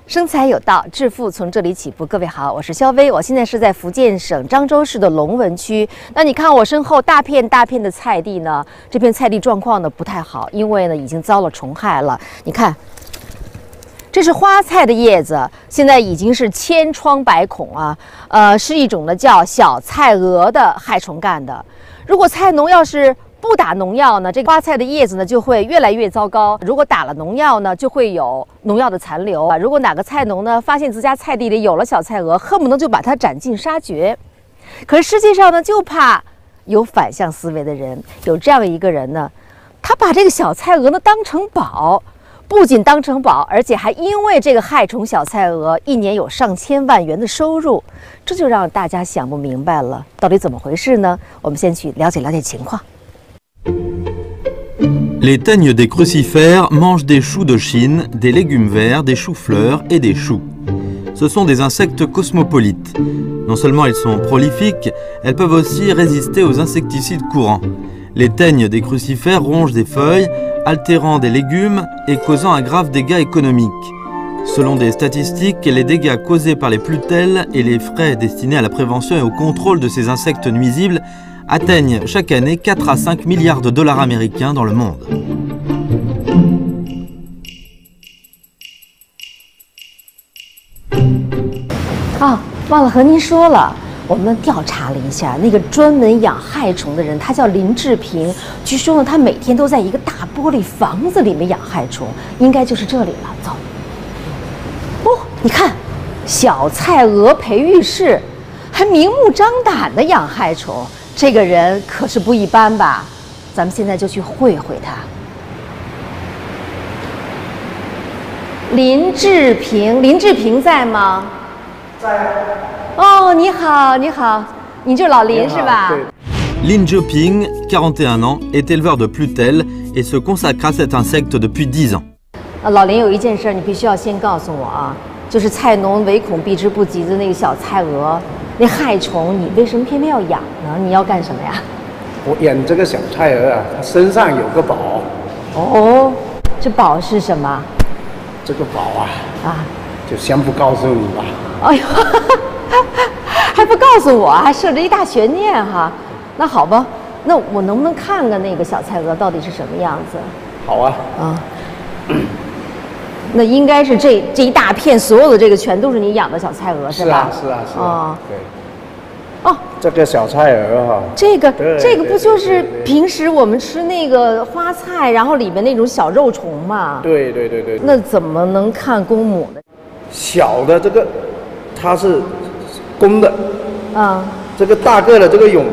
生财有道，致富从这里起步。各位好，我是肖薇，我现在是在福建省漳州市的龙文区。那你看我身后大片大片的菜地呢，这片菜地状况呢不太好，因为呢已经遭了虫害了。你看，这是花菜的叶子，现在已经是千疮百孔啊。是一种呢叫小菜蛾的害虫干的。如果菜农要是不打农药呢，这个花菜的叶子呢就会越来越糟糕。如果打了农药呢，就会有农药的残留啊。如果哪个菜农呢发现自家菜地里有了小菜蛾，恨不得就把它斩尽杀绝。可是世界上呢，就怕有反向思维的人，有这样一个人呢，他把这个小菜蛾呢当成宝，不仅当成宝，而且还因为这个害虫小菜蛾一年有上千万元的收入，这就让大家想不明白了，到底怎么回事呢？我们先去了解了解情况。Les teignes des crucifères mangent des choux de Chine, des légumes verts, des choux-fleurs et des choux. Ce sont des insectes cosmopolites. Non seulement ils sont prolifiques, elles peuvent aussi résister aux insecticides courants. Les teignes des crucifères rongent des feuilles, altérant des légumes et causant un grave dégât économique. Selon des statistiques, les dégâts causés par les plutelles et les frais destinés à la prévention et au contrôle de ces insectes nuisibles atteignent chaque année 4 à 5 milliards de dollars américains dans le monde. 忘了和您说了，我们调查了一下，那个专门养害虫的人，他叫林志平。据说呢，他每天都在一个大玻璃房子里面养害虫，应该就是这里了。走。哦，你看，小菜蛾培育室，还明目张胆的养害虫。这个人可是不一般吧？咱们现在就去会会他。林志平，林志平在吗？在。哦，你好，你好，你就是老林是吧？对。Lin Zheping, 41 ans, est éleveur de plutelles et se consacre à cet insecte depuis 10 ans. 老林，有一件事你必须要先告诉我啊，就是菜农唯恐避之不及的那个小菜蛾。那害虫，你为什么偏偏要养呢？你要干什么呀？我养这个小菜蛾啊，它身上有个宝。哦，这宝是什么？这个宝啊，就先不告诉你吧。哎呦，还不告诉我，还设置一大悬念哈。那好吧，那我能不能看看那个小菜蛾到底是什么样子？好啊。那应该是这一大片，所有的这个全都是你养的小菜蛾是吧？是啊。哦，对。哦，这个小菜蛾哈，这个不就是平时我们吃那个花菜，然后里面那种小肉虫嘛？对。那怎么能看公母呢？小的这个它是公的，这个大个的这个蛹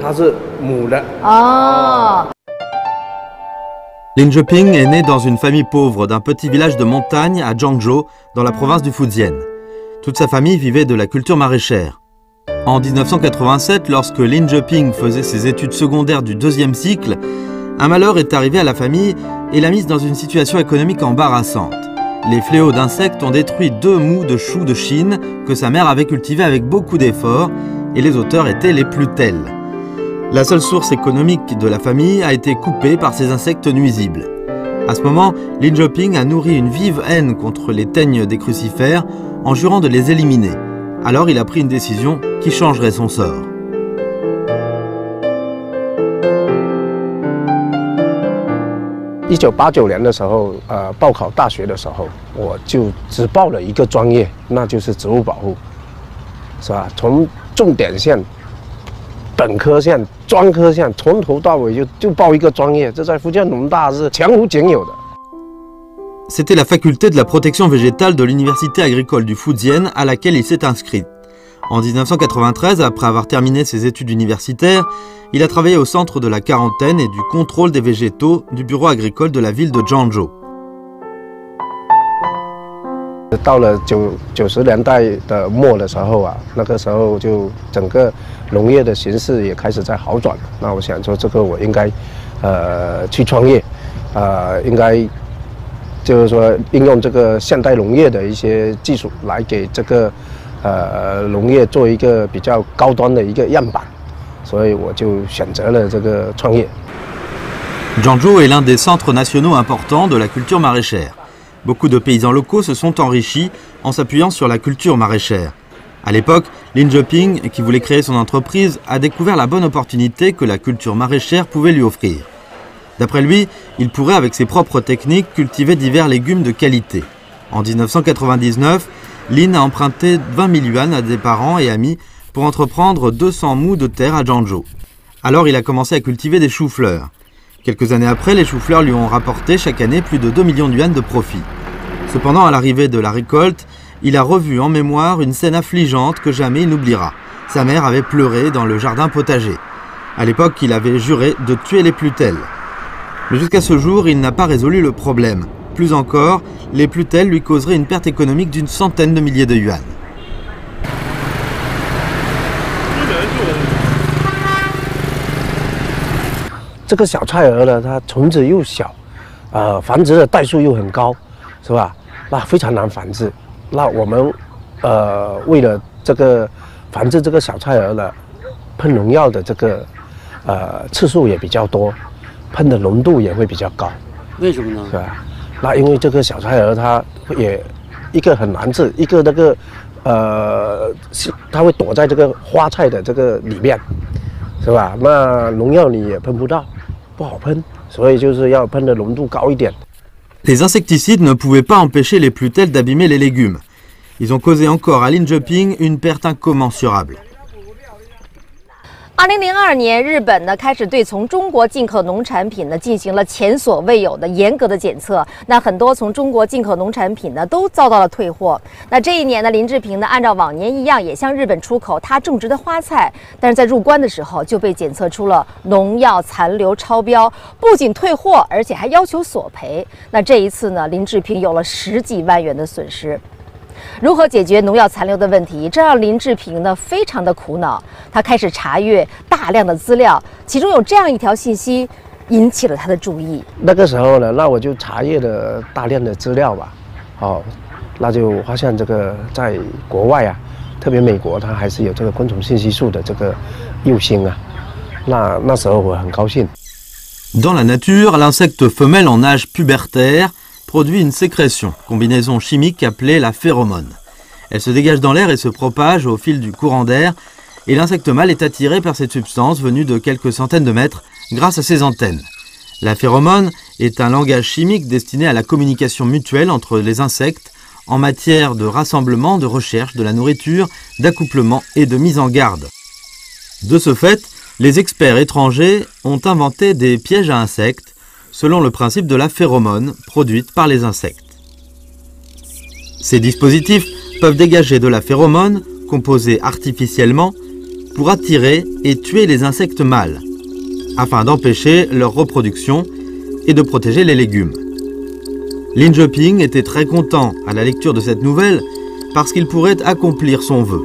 它是母的。哦。Lin Zheping est né dans une famille pauvre d'un petit village de montagne à Zhangzhou, dans la province du Fujian. Toute sa famille vivait de la culture maraîchère. En 1987, lorsque Lin Zheping faisait ses études secondaires du 2e cycle, un malheur est arrivé à la famille et l'a mise dans une situation économique embarrassante. Les fléaux d'insectes ont détruit 2 mousses de choux de Chine que sa mère avait cultivés avec beaucoup d'efforts, et les auteurs étaient les plutelles. La seule source économique de la famille a été coupée par ces insectes nuisibles. À ce moment, Lin Zheping a nourri une vive haine contre les teignes des crucifères en jurant de les éliminer. Alors il a pris une décision qui changerait son sort. 1989年的时候，报考大学的时候，我就只报了一个专业，那就是植物保护，是吧？从重点线、本科线、专科线，从头到尾就报一个专业，这在福建农大是前无仅有的。C'était la faculté de la protection végétale de l'université agricole du Fujian à laquelle il s'est inscrit. En 1993, après avoir terminé ses études universitaires, il a travaillé au centre de la quarantaine et du contrôle des végétaux du bureau agricole de la ville de Zhangzhou. 到了90年代的末的时候啊，那个时候就整个农业的形势也开始在好转。那我想说，这个我应该去创业，应该就是说应用这个现代农业的一些技术来给这个农业做一个比较高端的一个样板，所以我就选择了这个创业。Zhangzhou est l'un des centres nationaux importants de la culture maraîchère. Beaucoup de paysans locaux se sont enrichis en s'appuyant sur la culture maraîchère. À l'époque, Lin Zheping, qui voulait créer son entreprise, a découvert la bonne opportunité que la culture maraîchère pouvait lui offrir. D'après lui, il pourrait avec ses propres techniques cultiver divers légumes de qualité. En 1999, Lin a emprunté 20 000 yuan à des parents et amis pour entreprendre 200 mous de terre à Zhangzhou. Alors il a commencé à cultiver des choux-fleurs. Quelques années après, les choux-fleurs lui ont rapporté chaque année plus de 2 millions de yuan de profit. Cependant, à l'arrivée de la récolte, il a revu en mémoire une scène affligeante que jamais il n'oubliera. Sa mère avait pleuré dans le jardin potager. À l'époque, il avait juré de tuer les plutelles. Mais jusqu'à ce jour, il n'a pas résolu le problème. Plus encore, les plutelles lui causeraient une perte économique d'une centaine de milliers de yuan.这个小菜蛾呢，它虫子又小，繁殖的代数又很高，是吧？那非常难繁殖。那我们为了这个繁殖这个小菜蛾呢，喷农药的这个次数也比较多，喷的浓度也会比较高。为什么呢？是吧？那因为这个小菜蛾它也一个很难治，一个那个它会躲在这个花菜的这个里面，是吧？那农药你也喷不到，不好喷，所以就是要喷的浓度高一点。 Les insecticides ne pouvaient pas empêcher les plutelles d'abîmer les légumes. Ils ont causé encore à Lin Zheping une perte incommensurable. 2002年，日本呢开始对从中国进口农产品呢进行了前所未有的严格的检测。那很多从中国进口农产品呢都遭到了退货。那这一年呢，林志平呢按照往年一样，也向日本出口他种植的花菜，但是在入关的时候就被检测出了农药残留超标，不仅退货，而且还要求索赔。那这一次呢，林志平有了10几万元的损失。 如何解决农药残留的问题？这让林志平呢非常的苦恼。他开始查阅大量的资料，其中有这样一条信息引起了他的注意。那个时候呢，那我就查阅了大量的资料吧，那就发现这个在国外啊，特别美国，它还是有这个昆虫信息素的这个诱星啊。那时候我很高兴。Dans la nature, l'insecte femelle en âge pubertaire produit une sécrétion, combinaison chimique appelée la phéromone. Elle se dégage dans l'air et se propage au fil du courant d'air, et l'insecte mâle est attiré par cette substance venue de quelques centaines de mètres grâce à ses antennes. La phéromone est un langage chimique destiné à la communication mutuelle entre les insectes en matière de rassemblement, de recherche, de la nourriture, d'accouplement et de mise en garde. De ce fait, les experts étrangers ont inventé des pièges à insectes selon le principe de la phéromone produite par les insectes. Ces dispositifs peuvent dégager de la phéromone, composée artificiellement, pour attirer et tuer les insectes mâles, afin d'empêcher leur reproduction et de protéger les légumes. Lin Zheping était très content à la lecture de cette nouvelle parce qu'il pourrait accomplir son vœu.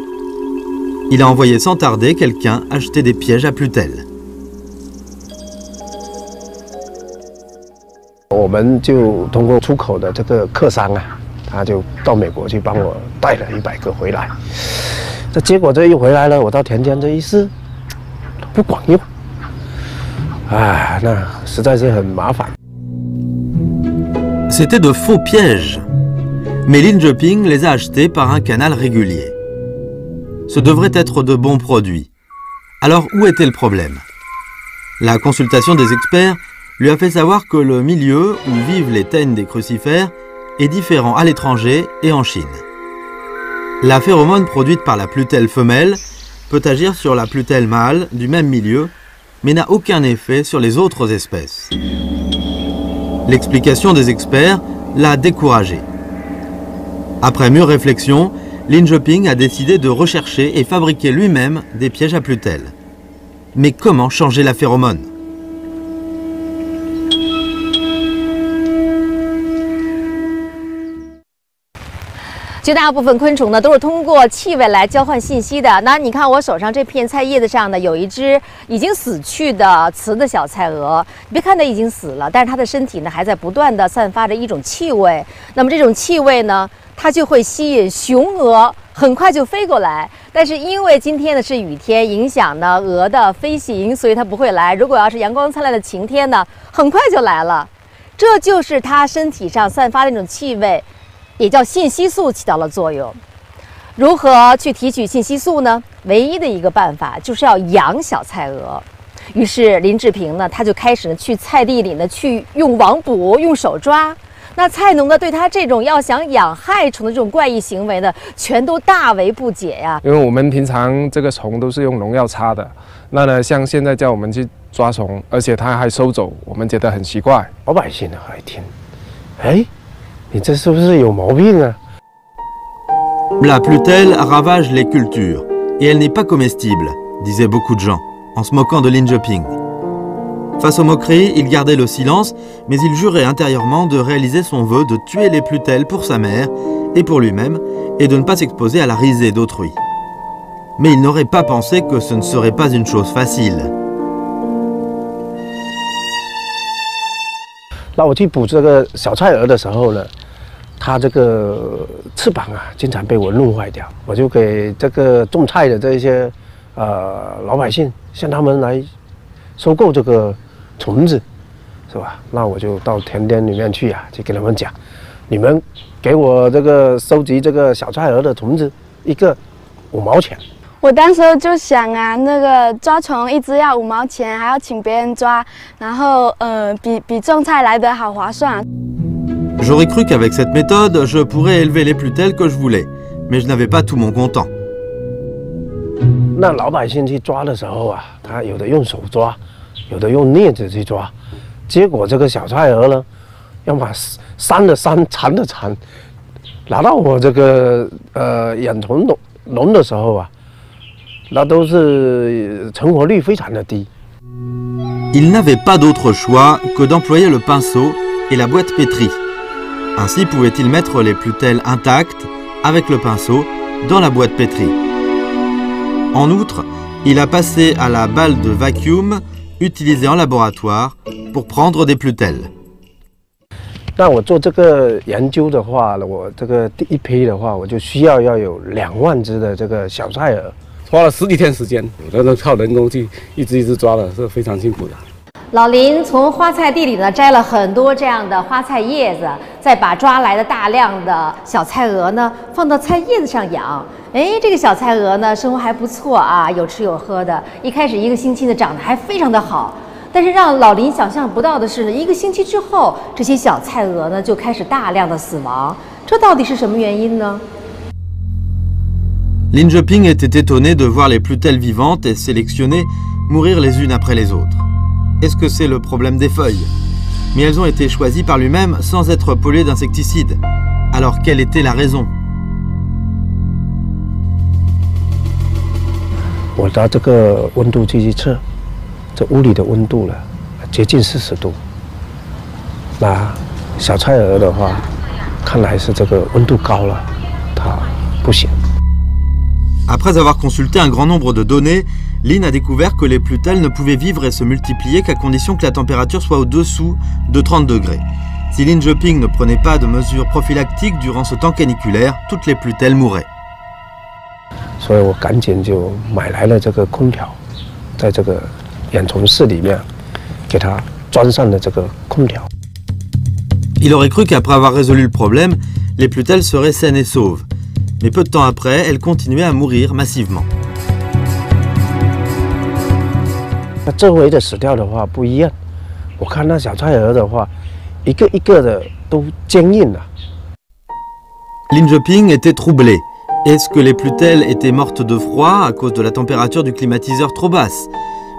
Il a envoyé sans tarder quelqu'un acheter des pièges à plutelles. 我们就通过出口的这个客商啊，他就到美国去帮我带了100个回来。这结果这一回来了，我到田间这一试，不管用，那实在是很麻烦。 C'étaient de faux pièges, mais Lin Zheping les a achetés par un canal régulier. Ce devraient être de bons produits. Alors où était le problème? La consultation des experts lui a fait savoir que le milieu où vivent les teignes des crucifères est différent à l'étranger et en Chine. La phéromone produite par la plutelle femelle peut agir sur la plutelle mâle du même milieu, mais n'a aucun effet sur les autres espèces. L'explication des experts l'a découragé. Après mûre réflexion, Lin Zheping a décidé de rechercher et fabriquer lui-même des pièges à plutelles. Mais comment changer la phéromone? 绝大部分昆虫呢都是通过气味来交换信息的。那你看我手上这片菜叶子上呢，有一只已经死去的雌的小菜蛾。你别看它已经死了，但是它的身体呢还在不断的散发着一种气味。那么这种气味呢，它就会吸引雄蛾，很快就飞过来。但是因为今天呢是雨天，影响呢蛾的飞行，所以它不会来。如果要是阳光灿烂的晴天呢，很快就来了。这就是它身体上散发的那种气味，也叫信息素起到了作用。如何去提取信息素呢？唯一的一个办法就是要养小菜鹅。于是林志平呢，他就开始去菜地里呢，去用网捕，用手抓。那菜农呢，对他这种要想养害虫的这种怪异行为呢，全都大为不解呀。因为我们平常这个虫都是用农药擦的，那呢，像现在叫我们去抓虫，而且他还收走，我们觉得很奇怪。老百姓还听，哎，你这是不是有毛病啊？ La plutelle ravage les cultures et elle n'est pas comestible, disaient beaucoup de gens, en se moquant de Lin Zheping. Face aux moqueries, il gardait le silence, mais il jurait intérieurement de réaliser son vœu de tuer les plutelles pour sa mère et pour lui-même, et de ne pas s'exposer à la risée d'autrui. Mais il n'aurait pas pensé que ce ne serait pas une chose facile. 那我去捕这个小菜鹅的时候呢，它这个翅膀啊，经常被我弄坏掉。我就给这个种菜的这些老百姓，向他们来收购这个虫子，是吧？那我就到田里面去啊，去跟他们讲，你们给我这个收集这个小菜鹅的虫子，一个5毛钱。我当时就想啊，那个抓虫一只要5毛钱，还要请别人抓，然后比种菜来得好划算。J'aurais cru qu'avec cette méthode, je pourrais élever les plutelles que je voulais, mais je n'avais pas tout mon content. 那老百姓去抓的时候啊，他有的用手抓，有的用镊子去抓，结果这个小菜鹅呢，要么扇的扇，缠的缠，拿到我这个养虫笼的时候啊，那都是成活率非常的低。Il n'avait pas d'autre choix que d'employer le pinceau et la boîte pétrie. Ainsi pouvait-il mettre les plutelles intactes avec le pinceau dans la boîte pétrie. En outre, il a passé à la balle de vacuum utilisée en laboratoire pour prendre des plutelles. 那我做这个研究的话，我这个第一批的话，我就需要有2万只的这个小菜鹅，花了10几天时间，有的都靠人工去一只一只抓的，是非常辛苦的。老林从花菜地里呢摘了很多这样的花菜叶子，再把抓来的大量的小菜鹅呢放到菜叶子上养。哎，这个小菜鹅呢生活还不错啊，有吃有喝的。一开始1个星期呢长得还非常的好，但是让老林想象不到的是呢，1个星期之后，这些小菜鹅呢就开始大量的死亡。这到底是什么原因呢？ Lin Zheping était étonné de voir les plutelles vivantes et sélectionnées mourir les unes après les autres. Est-ce que c'est le problème des feuilles? Mais elles ont été choisies par lui-même sans être polluées d'insecticides. Alors quelle était la raison? 我拿这个温度计去测，这屋里的温度了，接近40度。那小菜鹅的话，看来是这个温度高了，它不行。 Après avoir consulté un grand nombre de données, Lin a découvert que les plutelles ne pouvaient vivre et se multiplier qu'à condition que la température soit au-dessous de 30 degrés. Si Lin Zheping ne prenait pas de mesures prophylactiques durant ce temps caniculaire, toutes les plutelles mourraient. 所以我赶紧就买来了这个空调，在这个养虫室里面给它装上了这个空调。 Il aurait cru qu'après avoir résolu le problème, les plutelles seraient saines et sauves. Mais peu de temps après, elles continuaient à mourir massivement. 那这回的死掉的话不一样，我看那小菜鹅的话，一个一个的都坚硬了。 Lin Zheping était troublé. Est-ce que les plutelles étaient mortes de froid à cause de la température du climatiseur trop basse?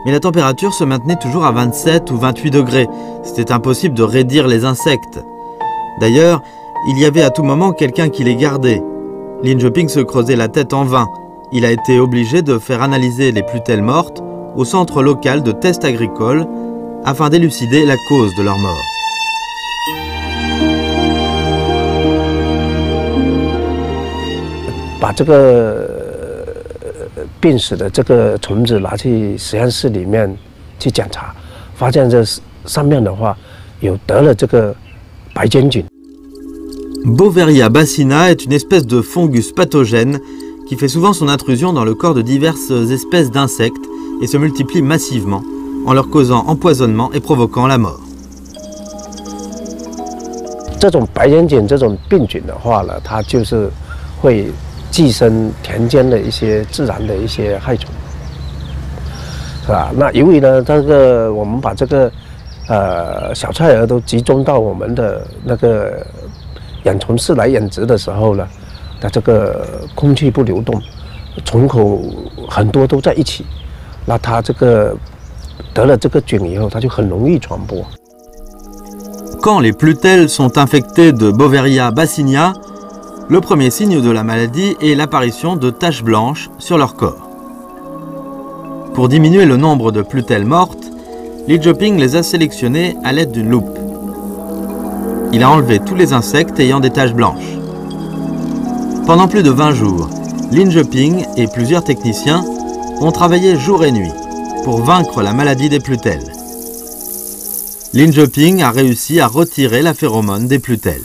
Mais la température se maintenait toujours à 27 ou 28 degrés. C'était impossible de raidir les insectes. D'ailleurs, il y avait à tout moment quelqu'un qui les gardait. Lin Zheping se creusait la tête en vain. Il a été obligé de faire analyser les plutelles mortes au centre local de tests agricoles afin d'élucider la cause de leur mort. 把这个病死的这个虫子拿去实验室里面去检查，发现这上面的话有得了这个白尖菌。 Beauveria bassina est une espèce de fungus pathogène qui fait souvent son intrusion dans le corps de diverses espèces d'insectes et se multiplie massivement en leur causant empoisonnement et provoquant la mort. 这种白眼菌这种病菌的话呢，它就是会寄生田间的一些自然的一些害虫，是吧？那由于呢，我们把这个小菜蛾都集中到我们的那个养虫室来养殖的时候呢，它这个空气不流动，虫口很多都在一起，那它这个得了这个菌以后，它就很容易传播。Quand les plutelles sont infectées de Beauveria bassinia, le premier signe de la maladie est l'apparition de taches blanches sur leur corps. Pour diminuer le nombre de plutelles mortes, Li Zheping les a sélectionnées à l'aide d'une loupe. Il a enlevé tous les insectes ayant des taches blanches. Pendant plus de 20 jours, Li Zheping et plusieurs techniciens ont travaillé jour et nuit pour vaincre la maladie des plutelles. Li Zheping a réussi à retirer la phéromone des plutelles.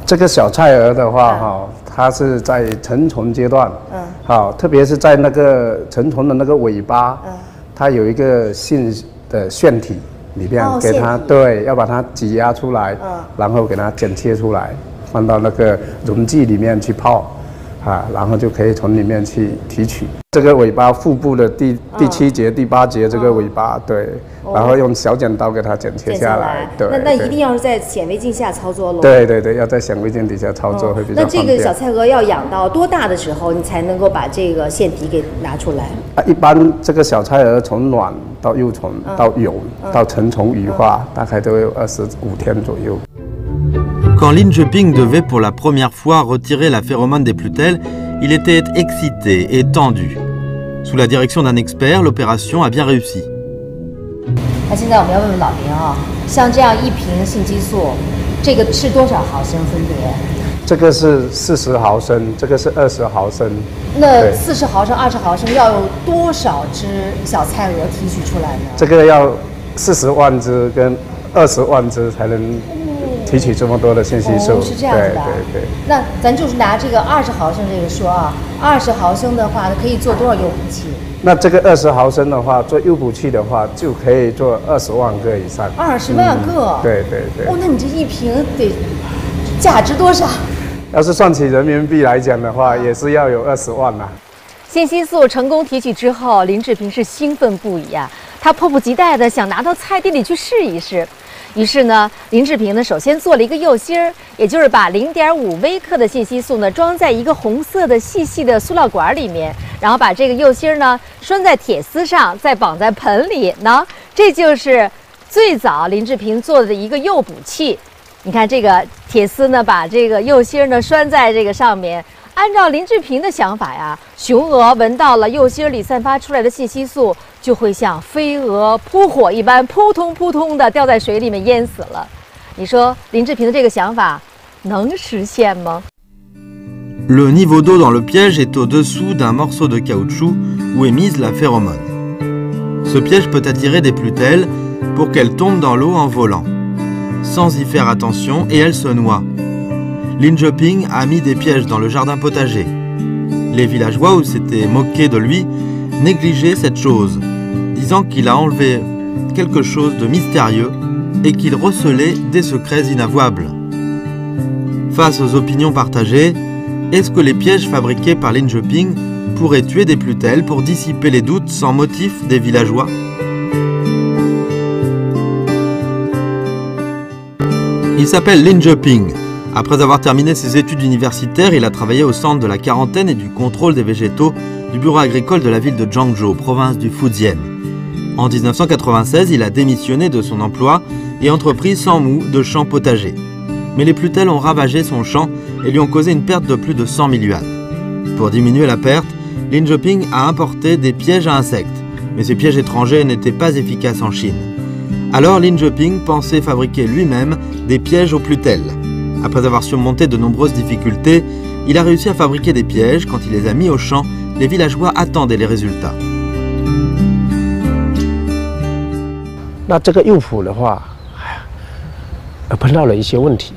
这个小菜蛾的话，它是在成虫阶段，特别是在那个成虫的那个尾巴，它有一个性的腺体里面，给它要把它挤压出来，然后给它剪切出来，放到那个溶剂里面去泡，然后就可以从里面去提取。这个尾巴腹部的第7节、第8节这个尾巴，对，然后用小剪刀给它剪切下来。对，那一定要是在显微镜下操作喽。对，要在显微镜底下操作会比较方便。那这个小菜蛾要养到多大的时候，你才能够把这个腺体给拿出来？一般这个小菜蛾从卵到幼虫到蛹到成虫羽化，大概都有25天左右。Quand Li Zheping devait pour la première fois retirer la phéromone des plutelles, il était excité et tendu. Sous la direction d'un expert, l'opération a bien réussi. 那现在我们要问问老林啊，像这样一瓶性激素，这个是多少毫升分别？这个是40毫升，这个是20毫升。那40毫升、20毫升要有多少只小菜蛾提取出来呢？这个要40万只跟20万只才能提取这么多的性激素。是这样子的。对。那咱就是拿这个20毫升这个说啊，20毫升的话，可以做多少诱捕器？那这个20毫升的话，做诱捕器的话，就可以做20万个以上。20万个？对。哦，那你这一瓶得价值多少？要是算起人民币来讲的话，也是要有20万啦。性激素成功提取之后，林志平是兴奋不已啊，他迫不及待的想拿到菜地里去试一试。于是呢，林志平呢首先做了一个诱芯儿，也就是把0.5微克的性激素呢装在一个红色的细细的塑料管里面，然后把这个诱芯儿呢拴在铁丝上，再绑在盆里。那这就是最早林志平做的一个诱捕器。你看这个铁丝呢，把这个诱芯儿呢拴在这个上面。按照林志平的想法呀，雄蛾闻到了诱芯里散发出来的信息素，就会像飞蛾扑火一般，扑通扑通的掉在水里面淹死了。你说林志平的这个想法能实现吗？ Le niveau d'eau dans le piège est au-dessous d'un morceau de caoutchouc où est mise la phéromone. Ce piège peut attirer des plutelles pour qu'elles tombent dans l'eau en volant. Sans y faire attention, et elles se noient. Li Zheping a mis des pièges dans le jardin potager. Les villageois, où s'étaient moqués de lui, négligeaient cette chose, disant qu'il a enlevé quelque chose de mystérieux et qu'il recelait des secrets inavouables. Face aux opinions partagées, est-ce que les pièges fabriqués par Li Zheping pourraient tuer des plutelles pour dissiper les doutes sans motif des villageois? Il s'appelle Li Zheping. Après avoir terminé ses études universitaires, il a travaillé au centre de la quarantaine et du contrôle des végétaux du bureau agricole de la ville de Zhangzhou, province du Fujian. En 1996, il a démissionné de son emploi et entrepris sans mou de champs potagers. Mais les plutelles ont ravagé son champ et lui ont causé une perte de plus de 100 000 yuan. Pour diminuer la perte, Li Zheping a importé des pièges à insectes, mais ces pièges étrangers n'étaient pas efficaces en Chine. Alors Li Zheping pensait fabriquer lui-même des pièges aux plutelles. Après avoir surmonté de nombreuses difficultés, il a réussi à fabriquer des pièges. Quand il les a mis au champ, les villageois attendaient les résultats. 那这个诱捕的话，碰到了一些问题，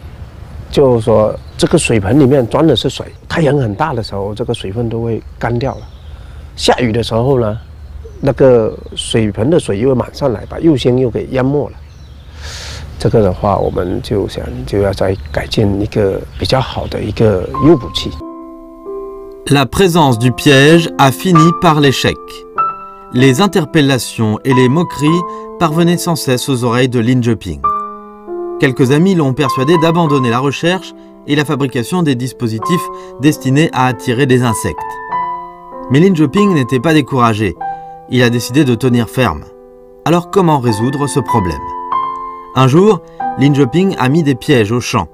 就是说这个水盆里面装的是水，太阳很大的时候，这个水分都会干掉了。下雨的时候呢，那个水盆的水又会满上来，把诱芯又给淹没了。这个的话，我们就要再改进一个比较好的一个诱捕器。La présence du piège a fini par l'échec. Les interpellations et les moqueries parvenaient sans cesse aux oreilles de Lin Zheping. Quelques amis l'ont persuadé d'abandonner la recherche et la fabrication des dispositifs destinés à attirer des insectes. Mais Lin Zheping n'était pas découragé. Il a décidé de tenir ferme. Alors comment résoudre ce problème? Un jour, Lin Zheping a mis des pièges au champ.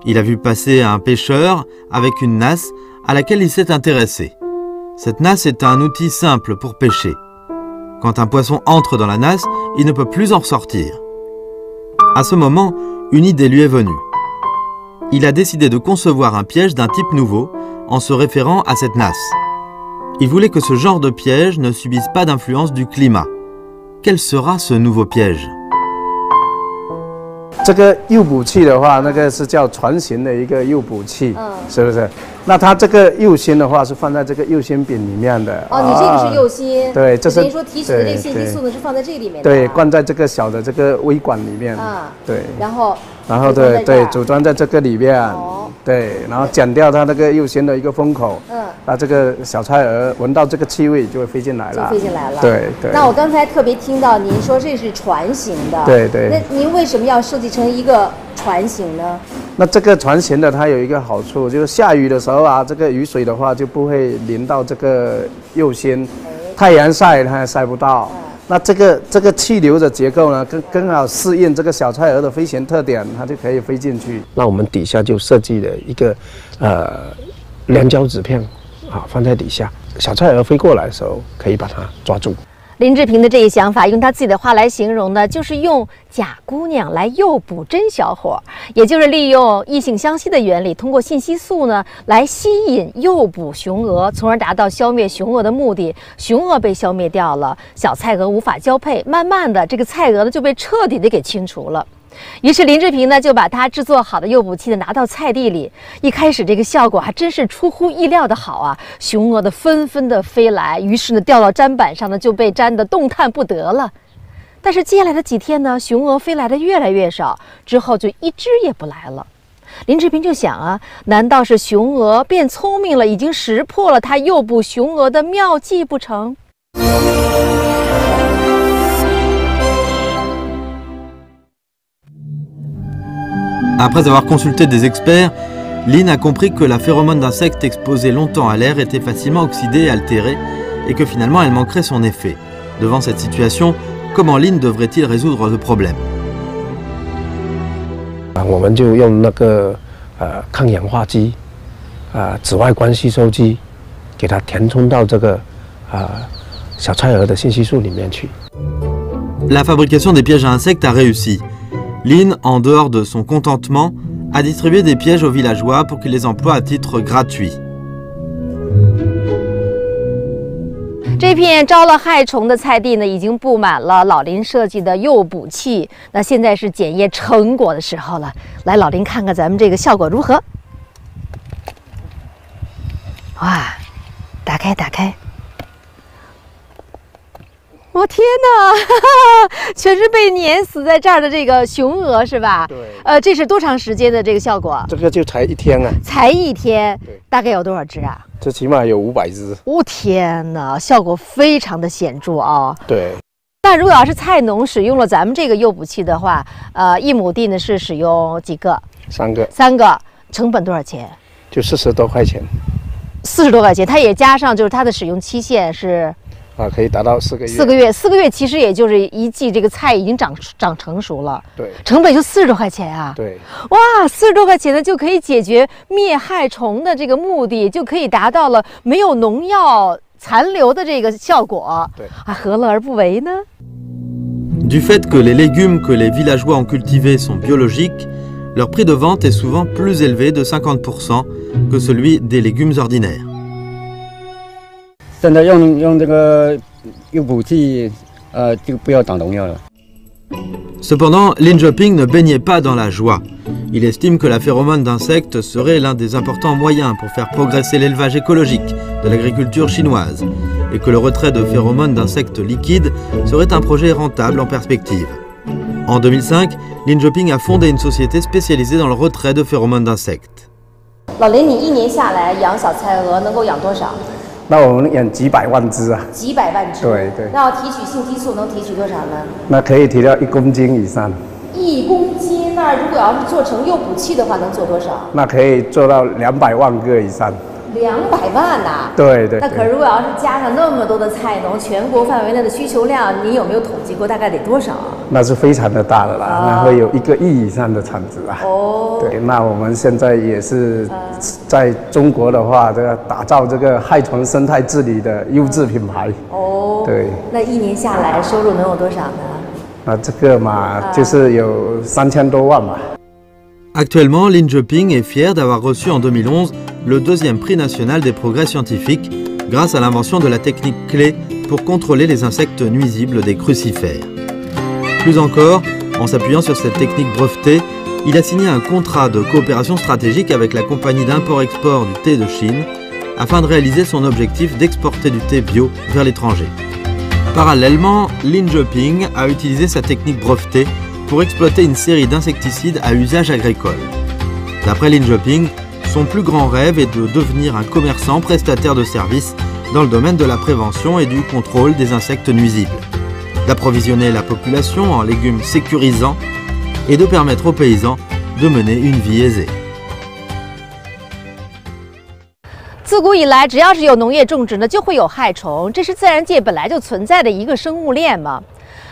Il a vu passer un pêcheur avec une nasse à laquelle il s'est intéressé. Cette nasse est un outil simple pour pêcher. Quand un poisson entre dans la nasse, il ne peut plus en ressortir. À ce moment, une idée lui est venue. Il a décidé de concevoir un piège d'un type nouveau en se référant à cette nasse. Il voulait que ce genre de piège ne subisse pas d'influence du climat. Quel sera ce nouveau piège? 这个诱捕器的话，那个是叫船形的一个诱捕器，是不是？那它这个诱芯的话是放在这个诱芯饼里面的。哦，你这个是诱芯。对，这是等于说提取的这个信息素呢是放在这个里面的。对，灌在这个小的这个微管里面。啊，对。然后对，组装在这个里面。哦。对，然后剪掉它那个诱芯的一个封口。那这个小菜蛾闻到这个气味就会飞进来了。就飞进来了。对。那我刚才特别听到您说这是船形的。对。那您为什么要设计成一个船形呢？那这个船形的它有一个好处，就是下雨的时候啊，这个雨水的话就不会淋到这个诱芯，太阳晒它也晒不到。那这个气流的结构呢，更好适应这个小菜蛾的飞行特点，它就可以飞进去。那我们底下就设计了一个亮胶纸片，啊，放在底下，小菜蛾飞过来的时候可以把它抓住。林志平的这一想法，用他自己的话来形容呢，就是用假姑娘来诱捕真小伙，也就是利用异性相吸的原理，通过信息素呢来吸引诱捕雄鹅，从而达到消灭雄鹅的目的。雄鹅被消灭掉了，小菜蛾无法交配，慢慢的这个菜蛾呢就被彻底的给清除了。于是林志平呢就把他制作好的诱捕器呢拿到菜地里，一开始这个效果还真是出乎意料的好啊，雄鹅的纷纷的飞来，于是呢掉到砧板上呢就被粘得动弹不得了。但是接下来的几天呢，雄鹅飞来的越来越少，之后就一只也不来了。林志平就想啊，难道是雄鹅变聪明了，已经识破了他诱捕雄鹅的妙计不成？Après avoir consulté des experts, Lin a compris que la phéromone d'insecte exposée longtemps à l'air était facilement oxydée et altérée et que finalement elle manquerait son effet. Devant cette situation, comment Lin devrait-il résoudre le problème? 我们就用那个抗氧化剂紫外光吸收机，给它填充到这个小菜蛾的信息素里面去。La fabrication des pièges à insectes a réussi. Lin, en dehors de son contentement, a distribué des pièges aux villageois pour qu'ils les emploient à titre gratuit. 这片招了害虫的菜地呢，已经布满了老林设计的诱捕器。那现在是检验成果的时候了，来，老林看看咱们这个效果如何？哇，打开。我天哪，全是被碾死在这儿的这个雄鹅是吧？对。这是多长时间的这个效果？这个就才1天啊。才1天。对。大概有多少只啊？这起码有500只。哦天哪，效果非常的显著啊。对。那如果要是菜农使用了咱们这个诱捕器的话，一亩地呢是使用几个？3个。3个，成本多少钱？就40多块钱。40多块钱，它也加上就是它的使用期限是。可以达到4个月。4个月其实也就是一季这个菜已经长成熟了。对。成本就40多块钱啊。对。哇，40多块钱呢就可以解决灭害虫的这个目的，就可以达到了没有农药残留的这个效果。对。何乐而不为呢？ Du fait que les légumes que les villageois ont cultivés sont biologiques, leur prix de vente est souvent plus élevé de 50% que celui des légumes ordinaires. 现在用这个诱捕器，就不要打农药了。 Cependant, Lin Zheping ne baignait pas dans la joie. Il estime que la phéromone d'insectes serait l'un des importants moyens pour faire progresser l'élevage écologique de l'agriculture chinoise et que le retrait de phéromones d'insectes liquides serait un projet rentable en perspective. En 2005, Lin Zheping a fondé une société spécialisée dans le retrait de phéromones d'insectes. 老林，你一年下来养小菜鹅能够养多少？那我们养几百万只啊，几百万只。对对。那要提取性激素能提取多少呢？那可以提到1公斤以上。1公斤，那如果要是做成诱捕器的话，能做多少？那可以做到200万个以上。200万呐！对对。那可如果要是加上那么多的菜农，全国范围内的需求量，你有没有统计过大概得多少啊？那是非常的大的啦，那会有1个亿以上的产值啊。哦。对，那我们现在也是在中国的话，这个打造这个害虫生态治理的优质品牌。哦。对。那一年下来收入能有多少呢？那这个嘛，就是有3000多万吧。Actuellement, Lin Zheping est fier d'avoir reçu en 2011 le 2e prix national des progrès scientifiques grâce à l'invention de la technique clé pour contrôler les insectes nuisibles des crucifères. Plus encore, en s'appuyant sur cette technique brevetée, il a signé un contrat de coopération stratégique avec la compagnie d'import-export du thé de Chine afin de réaliser son objectif d'exporter du thé bio vers l'étranger. Parallèlement, Lin Zheping a utilisé sa technique brevetée pour exploiter une série d'insecticides à usage agricole. D'après Lin Zheping, son plus grand rêve est de devenir un commerçant prestataire de services dans le domaine de la prévention et du contrôle des insectes nuisibles, d'approvisionner la population en légumes sécurisants et de permettre aux paysans de mener une vie aisée. 自古以来，只要是有农业种植呢，就会有害虫，这是自然界本来就存在的一个生物链嘛。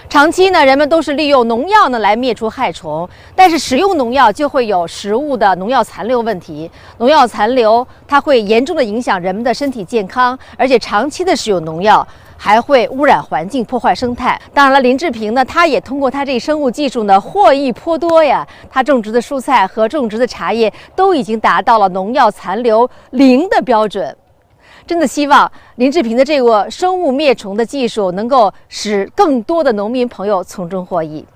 长期呢，人们都是利用农药呢来灭除害虫，但是使用农药就会有食物的农药残留问题。农药残留它会严重的影响人们的身体健康，而且长期的使用农药还会污染环境、破坏生态。当然了，林志平呢，他也通过他这生物技术呢，获益颇多呀。他种植的蔬菜和种植的茶叶都已经达到了农药残留0的标准。真的希望林志平的这个生物灭虫的技术能够使更多的农民朋友从中获益。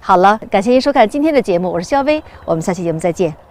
好了，感谢您收看今天的节目，我是肖薇，我们下期节目再见。